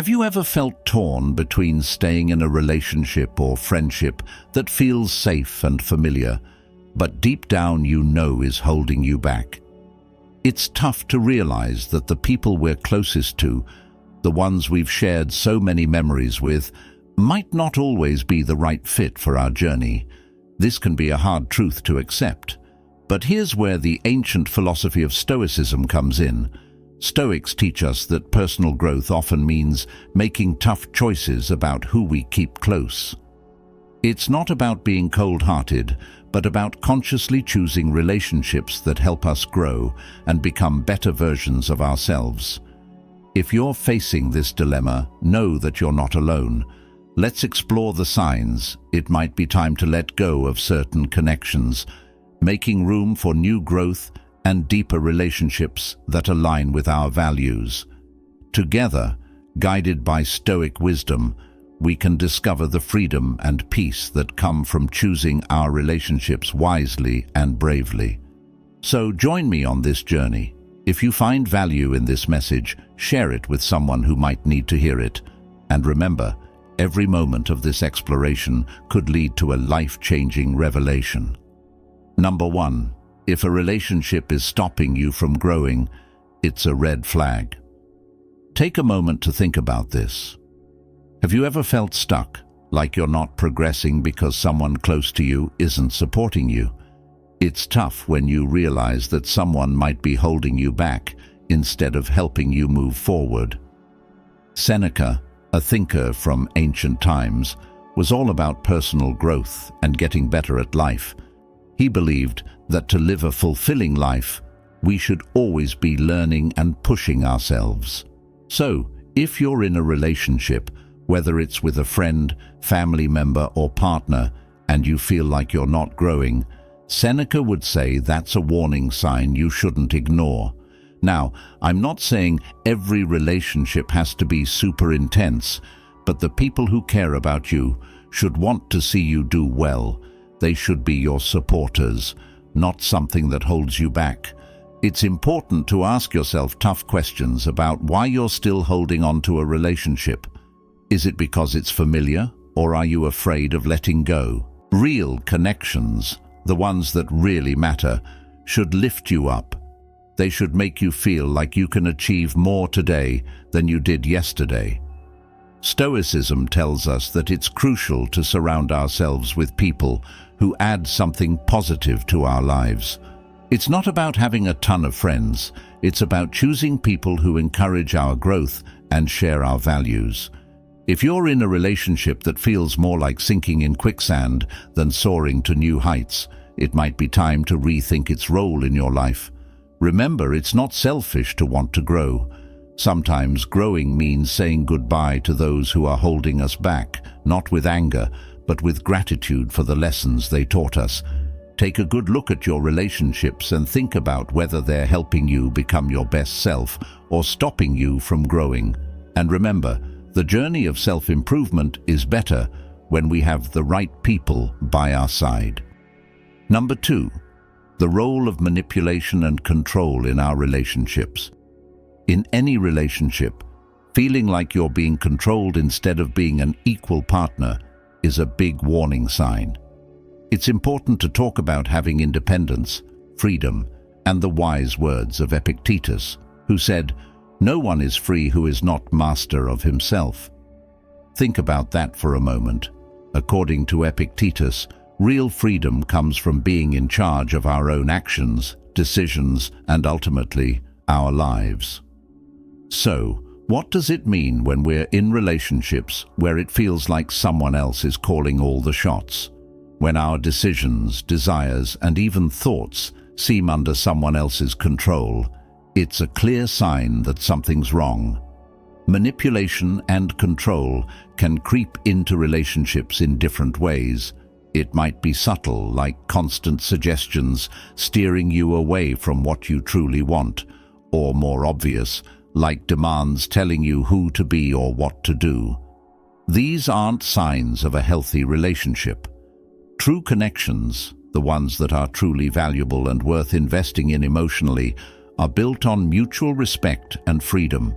Have you ever felt torn between staying in a relationship or friendship that feels safe and familiar, but deep down you know is holding you back? It's tough to realize that the people we're closest to, the ones we've shared so many memories with, might not always be the right fit for our journey. This can be a hard truth to accept. But here's where the ancient philosophy of Stoicism comes in. Stoics teach us that personal growth often means making tough choices about who we keep close. It's not about being cold-hearted, but about consciously choosing relationships that help us grow and become better versions of ourselves. If you're facing this dilemma, know that you're not alone. Let's explore the signs. It might be time to let go of certain connections, making room for new growth and deeper relationships that align with our values. Together, guided by Stoic wisdom, we can discover the freedom and peace that come from choosing our relationships wisely and bravely. So join me on this journey. If you find value in this message, share it with someone who might need to hear it. And remember, every moment of this exploration could lead to a life-changing revelation. Number 1. If a relationship is stopping you from growing, it's a red flag. Take a moment to think about this. Have you ever felt stuck, like you're not progressing because someone close to you isn't supporting you? It's tough when you realize that someone might be holding you back instead of helping you move forward. Seneca, a thinker from ancient times, was all about personal growth and getting better at life. He believed that to live a fulfilling life, we should always be learning and pushing ourselves. So, if you're in a relationship, whether it's with a friend, family member, or partner, and you feel like you're not growing, Seneca would say that's a warning sign you shouldn't ignore. Now, I'm not saying every relationship has to be super intense, but the people who care about you should want to see you do well. They should be your supporters, not something that holds you back. It's important to ask yourself tough questions about why you're still holding on to a relationship. Is it because it's familiar, or are you afraid of letting go? Real connections, the ones that really matter, should lift you up. They should make you feel like you can achieve more today than you did yesterday. Stoicism tells us that it's crucial to surround ourselves with people who add something positive to our lives. It's not about having a ton of friends. It's about choosing people who encourage our growth and share our values. If you're in a relationship that feels more like sinking in quicksand than soaring to new heights, it might be time to rethink its role in your life. Remember, it's not selfish to want to grow. Sometimes growing means saying goodbye to those who are holding us back, not with anger, but with gratitude for the lessons they taught us. Take a good look at your relationships and think about whether they're helping you become your best self or stopping you from growing. And remember, the journey of self-improvement is better when we have the right people by our side. Number 2, the role of manipulation and control in our relationships. In any relationship, feeling like you're being controlled instead of being an equal partner is a big warning sign. It's important to talk about having independence, freedom, and the wise words of Epictetus, who said, "No one is free who is not master of himself." Think about that for a moment. According to Epictetus, real freedom comes from being in charge of our own actions, decisions, and ultimately, our lives. So, what does it mean when we're in relationships where it feels like someone else is calling all the shots? When our decisions, desires, and even thoughts seem under someone else's control, it's a clear sign that something's wrong. Manipulation and control can creep into relationships in different ways. It might be subtle, like constant suggestions steering you away from what you truly want, or more obvious, like demands telling you who to be or what to do. These aren't signs of a healthy relationship. True connections, the ones that are truly valuable and worth investing in emotionally, are built on mutual respect and freedom.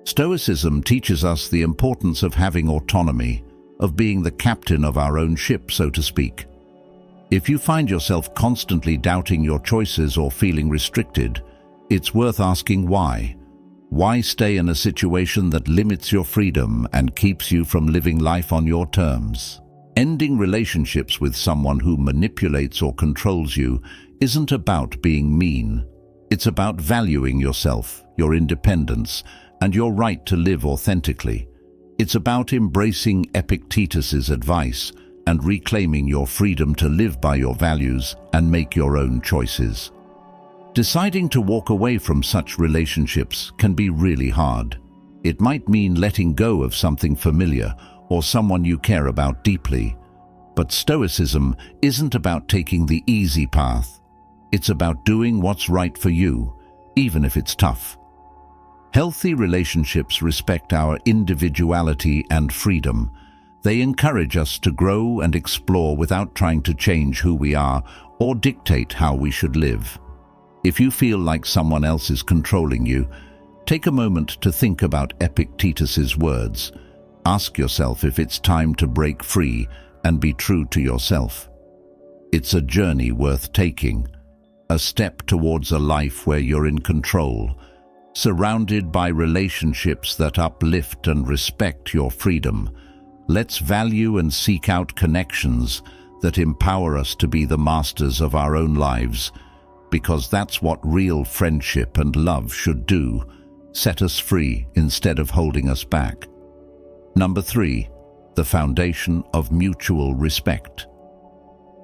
Stoicism teaches us the importance of having autonomy, of being the captain of our own ship, so to speak. If you find yourself constantly doubting your choices or feeling restricted, it's worth asking why. Why stay in a situation that limits your freedom and keeps you from living life on your terms? Ending relationships with someone who manipulates or controls you isn't about being mean. It's about valuing yourself, your independence, and your right to live authentically. It's about embracing Epictetus's advice and reclaiming your freedom to live by your values and make your own choices. Deciding to walk away from such relationships can be really hard. It might mean letting go of something familiar or someone you care about deeply. But Stoicism isn't about taking the easy path. It's about doing what's right for you, even if it's tough. Healthy relationships respect our individuality and freedom. They encourage us to grow and explore without trying to change who we are or dictate how we should live. If you feel like someone else is controlling you, take a moment to think about Epictetus's words. Ask yourself if it's time to break free and be true to yourself. It's a journey worth taking, a step towards a life where you're in control, surrounded by relationships that uplift and respect your freedom. Let's value and seek out connections that empower us to be the masters of our own lives, because that's what real friendship and love should do, set us free instead of holding us back. Number 3, the foundation of mutual respect.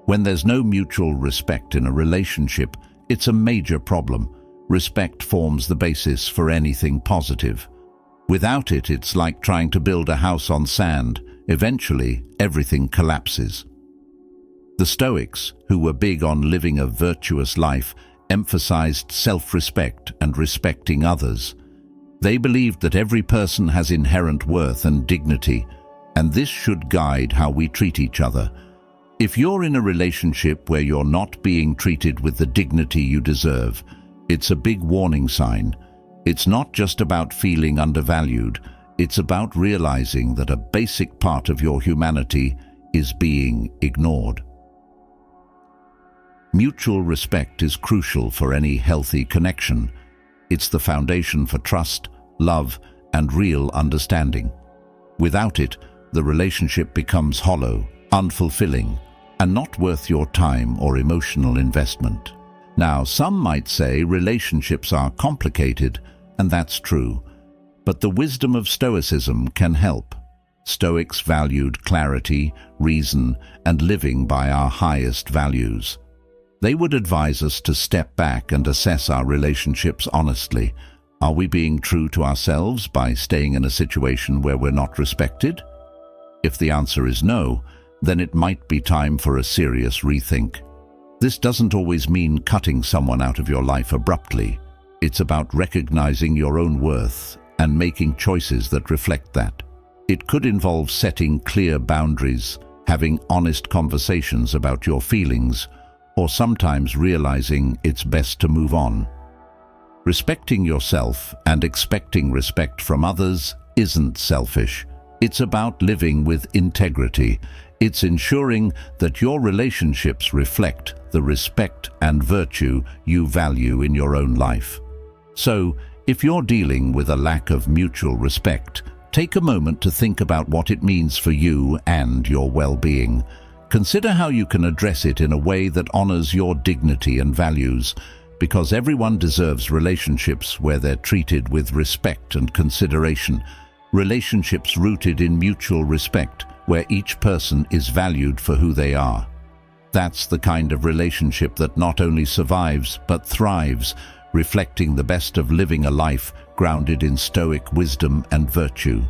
When there's no mutual respect in a relationship, it's a major problem. Respect forms the basis for anything positive. Without it, it's like trying to build a house on sand. Eventually, everything collapses. The Stoics, who were big on living a virtuous life, emphasized self-respect and respecting others. They believed that every person has inherent worth and dignity, and this should guide how we treat each other. If you're in a relationship where you're not being treated with the dignity you deserve, it's a big warning sign. It's not just about feeling undervalued, it's about realizing that a basic part of your humanity is being ignored. Mutual respect is crucial for any healthy connection. It's the foundation for trust, love, and real understanding. Without it, the relationship becomes hollow, unfulfilling, and not worth your time or emotional investment. Now, some might say relationships are complicated, and that's true. But the wisdom of Stoicism can help. Stoics valued clarity, reason, and living by our highest values. They would advise us to step back and assess our relationships honestly. Are we being true to ourselves by staying in a situation where we're not respected? If the answer is no, then it might be time for a serious rethink. This doesn't always mean cutting someone out of your life abruptly. It's about recognizing your own worth and making choices that reflect that. It could involve setting clear boundaries, having honest conversations about your feelings, or sometimes realizing it's best to move on. Respecting yourself and expecting respect from others isn't selfish. It's about living with integrity. It's ensuring that your relationships reflect the respect and virtue you value in your own life. So, if you're dealing with a lack of mutual respect, take a moment to think about what it means for you and your well-being. Consider how you can address it in a way that honors your dignity and values, because everyone deserves relationships where they're treated with respect and consideration. Relationships rooted in mutual respect, where each person is valued for who they are. That's the kind of relationship that not only survives but thrives, reflecting the best of living a life grounded in Stoic wisdom and virtue.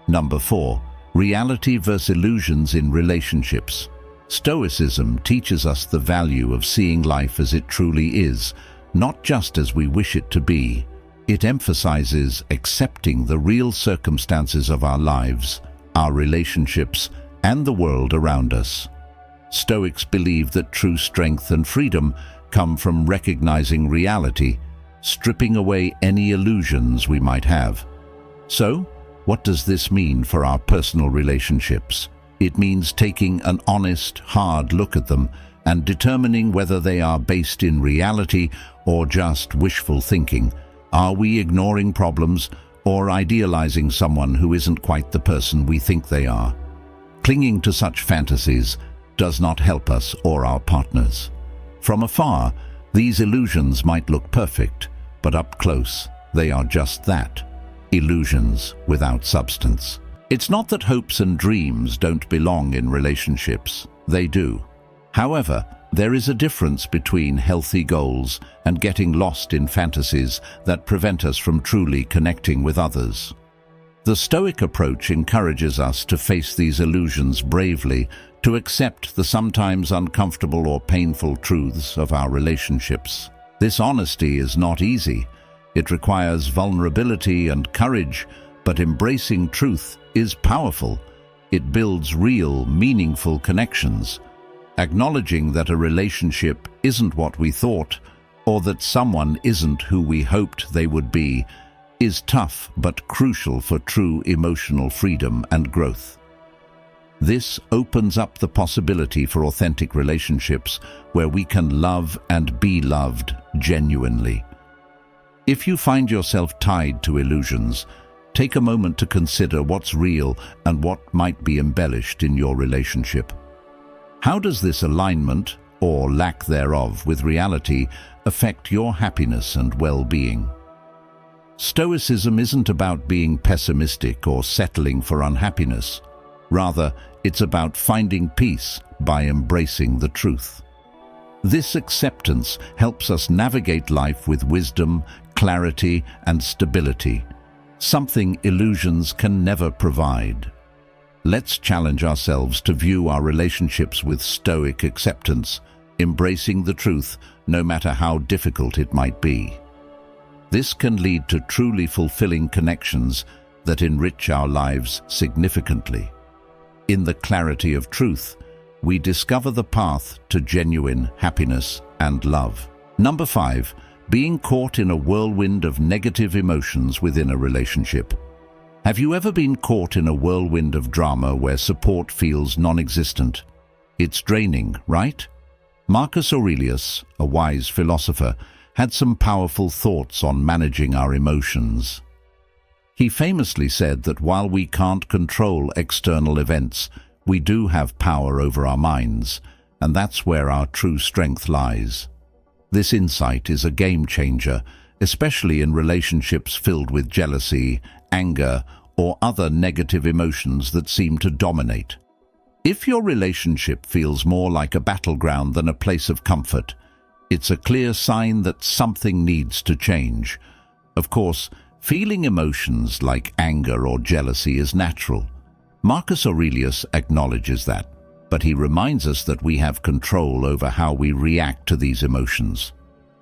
Number 4, reality versus illusions in relationships. Stoicism teaches us the value of seeing life as it truly is, not just as we wish it to be. It emphasizes accepting the real circumstances of our lives, our relationships, and the world around us. Stoics believe that true strength and freedom come from recognizing reality, stripping away any illusions we might have. So, what does this mean for our personal relationships? It means taking an honest, hard look at them and determining whether they are based in reality or just wishful thinking. Are we ignoring problems or idealizing someone who isn't quite the person we think they are? Clinging to such fantasies does not help us or our partners. From afar, these illusions might look perfect, but up close, they are just that, illusions without substance. It's not that hopes and dreams don't belong in relationships. They do. However, there is a difference between healthy goals and getting lost in fantasies that prevent us from truly connecting with others. The Stoic approach encourages us to face these illusions bravely, to accept the sometimes uncomfortable or painful truths of our relationships. This honesty is not easy. It requires vulnerability and courage, but embracing truth is powerful. It builds real, meaningful connections. Acknowledging that a relationship isn't what we thought, or that someone isn't who we hoped they would be, is tough but crucial for true emotional freedom and growth. This opens up the possibility for authentic relationships where we can love and be loved genuinely. If you find yourself tied to illusions, take a moment to consider what's real and what might be embellished in your relationship. How does this alignment, or lack thereof, with reality affect your happiness and well-being? Stoicism isn't about being pessimistic or settling for unhappiness. Rather, it's about finding peace by embracing the truth. This acceptance helps us navigate life with wisdom, clarity, and stability, something illusions can never provide. Let's challenge ourselves to view our relationships with Stoic acceptance, embracing the truth no matter how difficult it might be. This can lead to truly fulfilling connections that enrich our lives significantly. In the clarity of truth, we discover the path to genuine happiness and love. Number 5, being caught in a whirlwind of negative emotions within a relationship. Have you ever been caught in a whirlwind of drama where support feels non-existent? It's draining, right? Marcus Aurelius, a wise philosopher, had some powerful thoughts on managing our emotions. He famously said that while we can't control external events, we do have power over our minds, and that's where our true strength lies. This insight is a game changer, especially in relationships filled with jealousy, anger, or other negative emotions that seem to dominate. If your relationship feels more like a battleground than a place of comfort, it's a clear sign that something needs to change. Of course, feeling emotions like anger or jealousy is natural. Marcus Aurelius acknowledges that, but he reminds us that we have control over how we react to these emotions.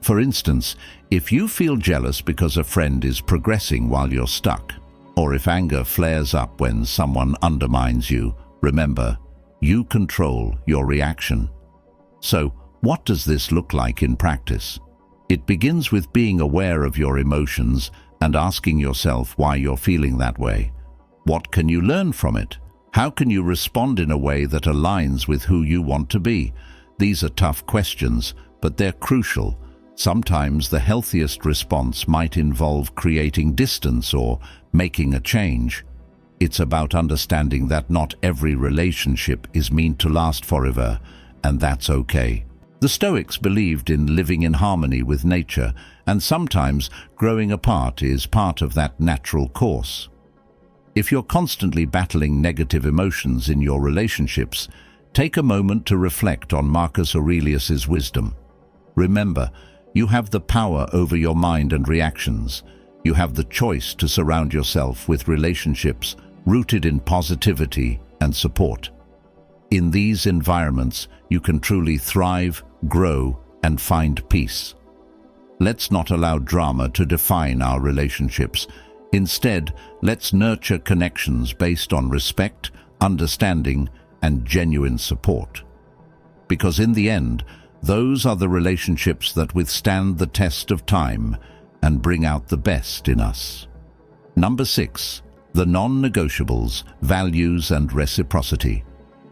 For instance, if you feel jealous because a friend is progressing while you're stuck, or if anger flares up when someone undermines you, remember, you control your reaction. So, what does this look like in practice? It begins with being aware of your emotions and asking yourself why you're feeling that way. What can you learn from it? How can you respond in a way that aligns with who you want to be? These are tough questions, but they're crucial. Sometimes the healthiest response might involve creating distance or making a change. It's about understanding that not every relationship is meant to last forever, and that's okay. The Stoics believed in living in harmony with nature, and sometimes growing apart is part of that natural course. If you're constantly battling negative emotions in your relationships, take a moment to reflect on Marcus Aurelius's wisdom. Remember, you have the power over your mind and reactions. You have the choice to surround yourself with relationships rooted in positivity and support. In these environments, you can truly thrive, grow, and find peace. Let's not allow drama to define our relationships. Instead, let's nurture connections based on respect, understanding, and genuine support. Because in the end, those are the relationships that withstand the test of time and bring out the best in us. Number 6. The non-negotiables, values and reciprocity.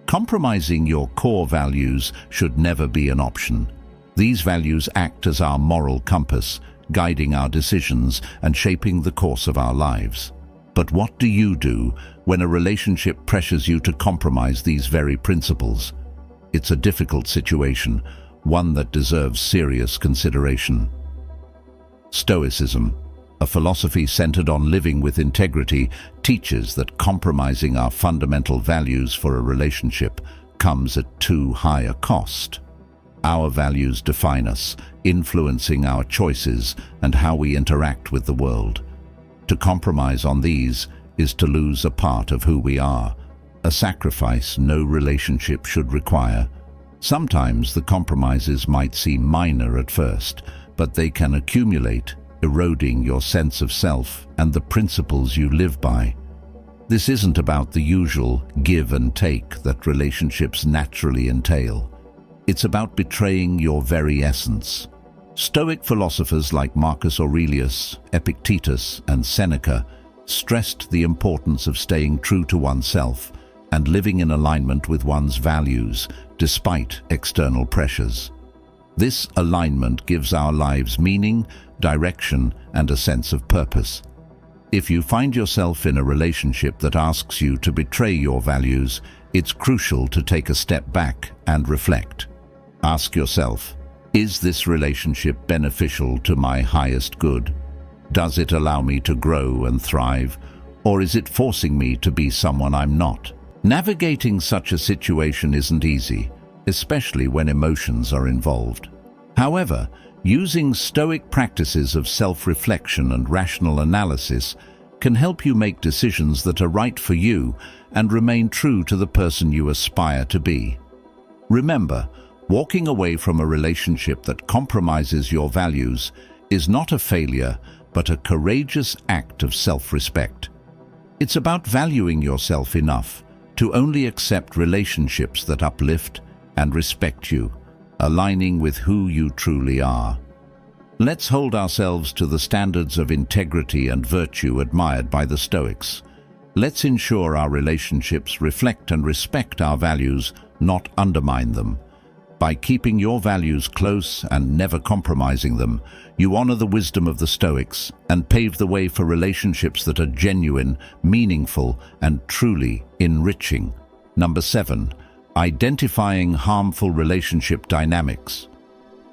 Compromising your core values should never be an option. These values act as our moral compass, guiding our decisions and shaping the course of our lives. But what do you do when a relationship pressures you to compromise these very principles? It's a difficult situation, one that deserves serious consideration. Stoicism, a philosophy centered on living with integrity, teaches that compromising our fundamental values for a relationship comes at too high a cost. Our values define us, influencing our choices and how we interact with the world. To compromise on these is to lose a part of who we are, a sacrifice no relationship should require. Sometimes the compromises might seem minor at first, but they can accumulate, eroding your sense of self and the principles you live by. This isn't about the usual give and take that relationships naturally entail. It's about betraying your very essence. Stoic philosophers like Marcus Aurelius, Epictetus, and Seneca stressed the importance of staying true to oneself and living in alignment with one's values despite external pressures. This alignment gives our lives meaning, direction, and a sense of purpose. If you find yourself in a relationship that asks you to betray your values, it's crucial to take a step back and reflect. Ask yourself, is this relationship beneficial to my highest good? Does it allow me to grow and thrive, or is it forcing me to be someone I'm not? Navigating such a situation isn't easy, especially when emotions are involved. However, using Stoic practices of self-reflection and rational analysis can help you make decisions that are right for you and remain true to the person you aspire to be. Remember, walking away from a relationship that compromises your values is not a failure, but a courageous act of self-respect. It's about valuing yourself enough to only accept relationships that uplift and respect you, aligning with who you truly are. Let's hold ourselves to the standards of integrity and virtue admired by the Stoics. Let's ensure our relationships reflect and respect our values, not undermine them. By keeping your values close and never compromising them, you honor the wisdom of the Stoics and pave the way for relationships that are genuine, meaningful, and truly enriching. Number 7. Identifying harmful relationship dynamics.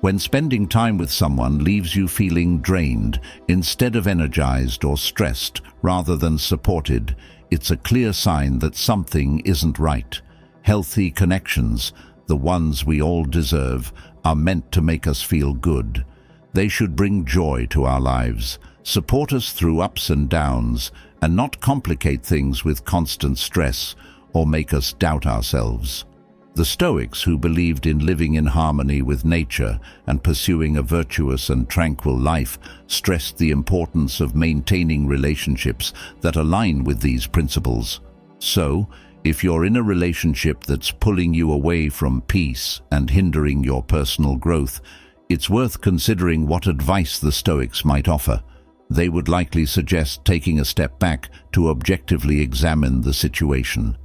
When spending time with someone leaves you feeling drained instead of energized or stressed rather than supported, it's a clear sign that something isn't right. Healthy connections, the ones we all deserve, are meant to make us feel good. They should bring joy to our lives, support us through ups and downs, and not complicate things with constant stress or make us doubt ourselves. The Stoics, who believed in living in harmony with nature and pursuing a virtuous and tranquil life, stressed the importance of maintaining relationships that align with these principles. So, if you're in a relationship that's pulling you away from peace and hindering your personal growth, it's worth considering what advice the Stoics might offer. They would likely suggest taking a step back to objectively examine the situation.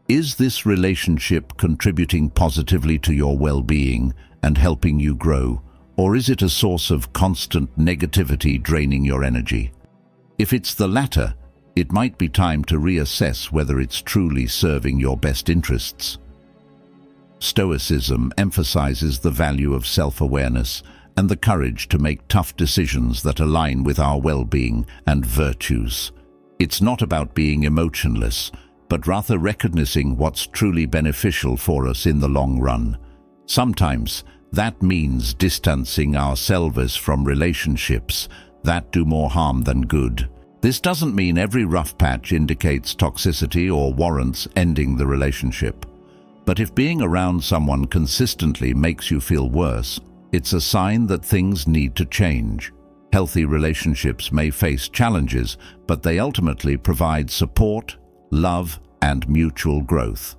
Is this relationship contributing positively to your well-being and helping you grow, or is it a source of constant negativity draining your energy? If it's the latter, it might be time to reassess whether it's truly serving your best interests. Stoicism emphasizes the value of self-awareness and the courage to make tough decisions that align with our well-being and virtues. It's not about being emotionless, but rather recognizing what's truly beneficial for us in the long run. Sometimes that means distancing ourselves from relationships that do more harm than good. This doesn't mean every rough patch indicates toxicity or warrants ending the relationship. But if being around someone consistently makes you feel worse, it's a sign that things need to change. Healthy relationships may face challenges, but they ultimately provide support, love, and mutual growth.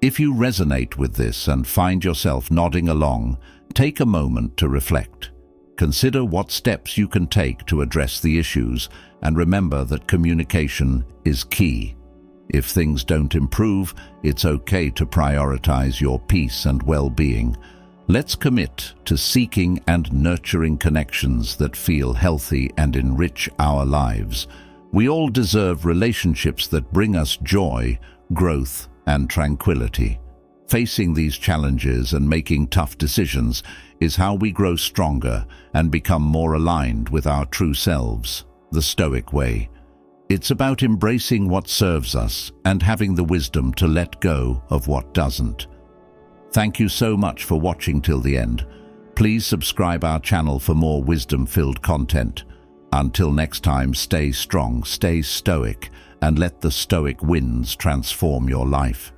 If you resonate with this and find yourself nodding along, take a moment to reflect. Consider what steps you can take to address the issues And remember that communication is key. If things don't improve, it's okay to prioritize your peace and well-being. Let's commit to seeking and nurturing connections that feel healthy and enrich our lives. We all deserve relationships that bring us joy, growth, and tranquility. Facing these challenges and making tough decisions is how we grow stronger and become more aligned with our true selves, the Stoic way. It's about embracing what serves us and having the wisdom to let go of what doesn't. Thank you so much for watching till the end. Please subscribe our channel for more wisdom-filled content. Until next time, stay strong, stay stoic, and let the stoic winds transform your life.